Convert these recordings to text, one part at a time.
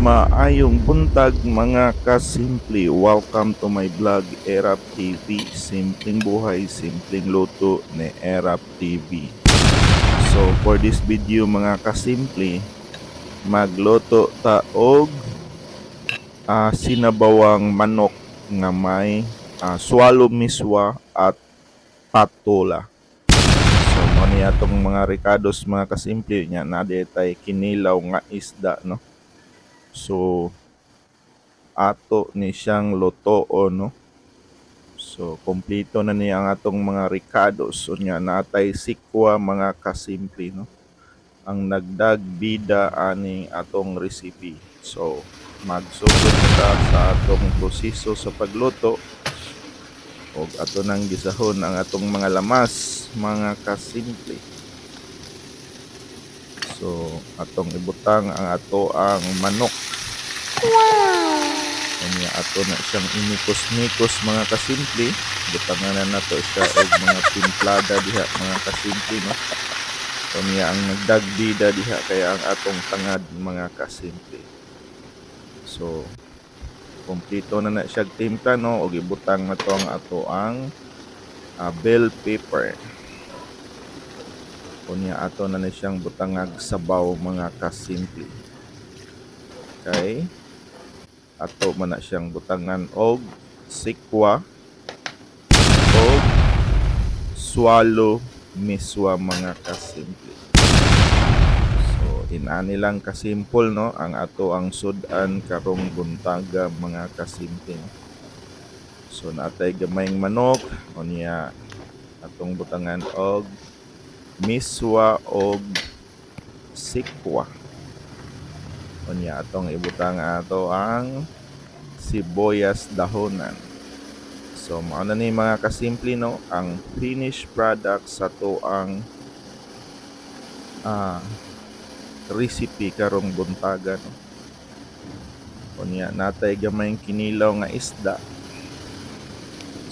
Maayong buntag mga kasimple. Welcome to my vlog, Erap TV. Simpleng buhay, simpleng luto ni Erap TV. So for this video mga kasimple, magluto ta og sinabawang manok nga may swallow miswa at patola. So mo ni atong mga ricados mga kasimple nya na tay kinilaw nga isda, no? So ato ni siyang lutoon, no? So kompleto na niya ang atong mga ricados. So nya natay sikwa mga kasimple, no? Ang nagdag bida aning atong recipe. So magsugod na ta sa atong proseso sa pagluto og ato nang gisahon ang atong mga lamas mga kasimple. So atong ibutang ang ato ang manok. Kanya ato na siyang inikos-nikos mga kasimple. Butangan na nato siya og mga timplada diha mga kasimple, no? Kanya ang nagdagbida diha kaya ang atong tangad mga kasimple. So kompleto na siya timpla, no? Og ibutang na to ang ato ang bell pepper. Kunya ato na siyang butangag sabaw mga kasimple. Okay? Ato man na siyang butangan og sikwa og swallow miswa mga kasimple. So inani lang kasimple, no, ang ato ang sudan karong buntaga mga kasimple. So natay gamayng manok unya atong butangan og miswa og sikwa. Unya atong ibutang ato ang sibuyas dahonan. So mao na ni mga kasimple, no, ang finished product sa to ang recipe karong buntaga, no. Unya natay gamayng kinilaw nga isda.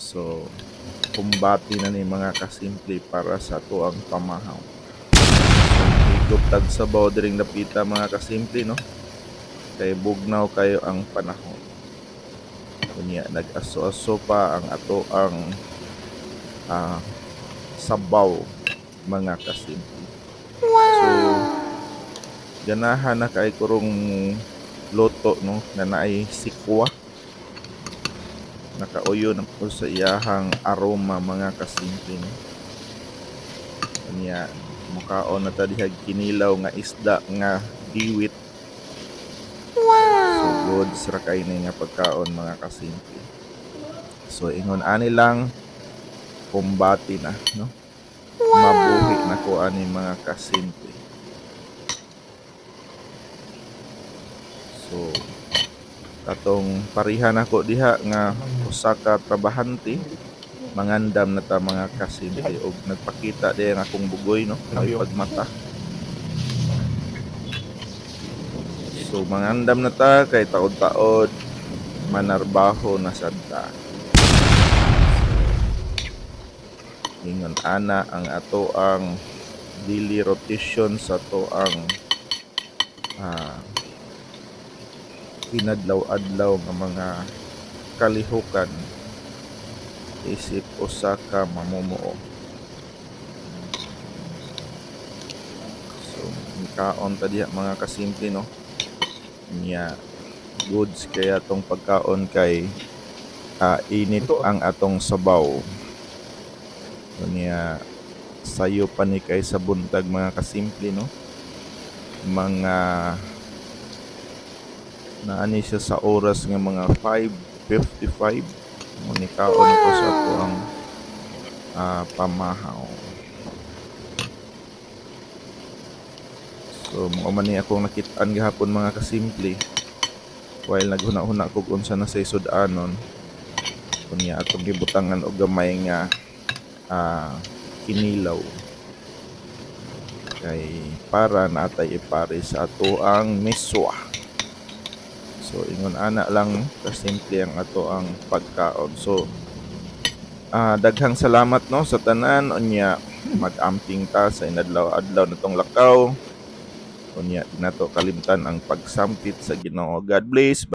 So kumbati na ni mga kasimple para sa to ang pamahaw. So higop tag sabaw diring napita mga kasimple, no, kay bugnaw kayo ang panahon. Unya nag-aso-aso pa ang ato ang sabaw mga kasimple. So ganahan na kay kurong loto, no, na naay sikwa. Nakauyo na po sa iyahang aroma mga kasimple, no? Unya mukaon na ta diha kinilaw nga isda nga diwit. So good ra kay ni nga pagkaon mga kasimple. So ingon ani lang kumbati na, no? Mabuhi na ko ani mga kasimple. So katong parihan ako diha nga usa ka trabahante, mangandam na ta mga kasimple og nagpakita diha nga akong bugoy, no, ay pagmata. So mangandam na ta kay taod-taod manarbaho na sad ta. Ingon ana ang ato ang daily rotation sa to ang pinadlaw-adlaw nga mga kalihukan isip usa ka mamumuo. So kaon ta diha mga kasimple, no, nya goods kaya tong pagkaon kay init ang atong sabaw. Unya sayo pa ni kay sa buntag mga kasimple, no, mga naani siya sa oras nga mga 5:55 muni kaon ko sa ato ang pamahaw. So mo man ni akong nakit-an gihapon mga kasimple while naghuna-huna ko unsa na say sudanon. Kunya atong gibutangan og gamay nga kinilaw kay para natay ipare sa ato ang miswa. So ingon ana lang kasimple ang ato ang pagkaon. So daghang salamat, no, sa tanan. Unya mag-amping ta sa inadlaw-adlaw natong lakaw. Unya, di nato kalimtan ang pagsampit sa Ginoo. God bless.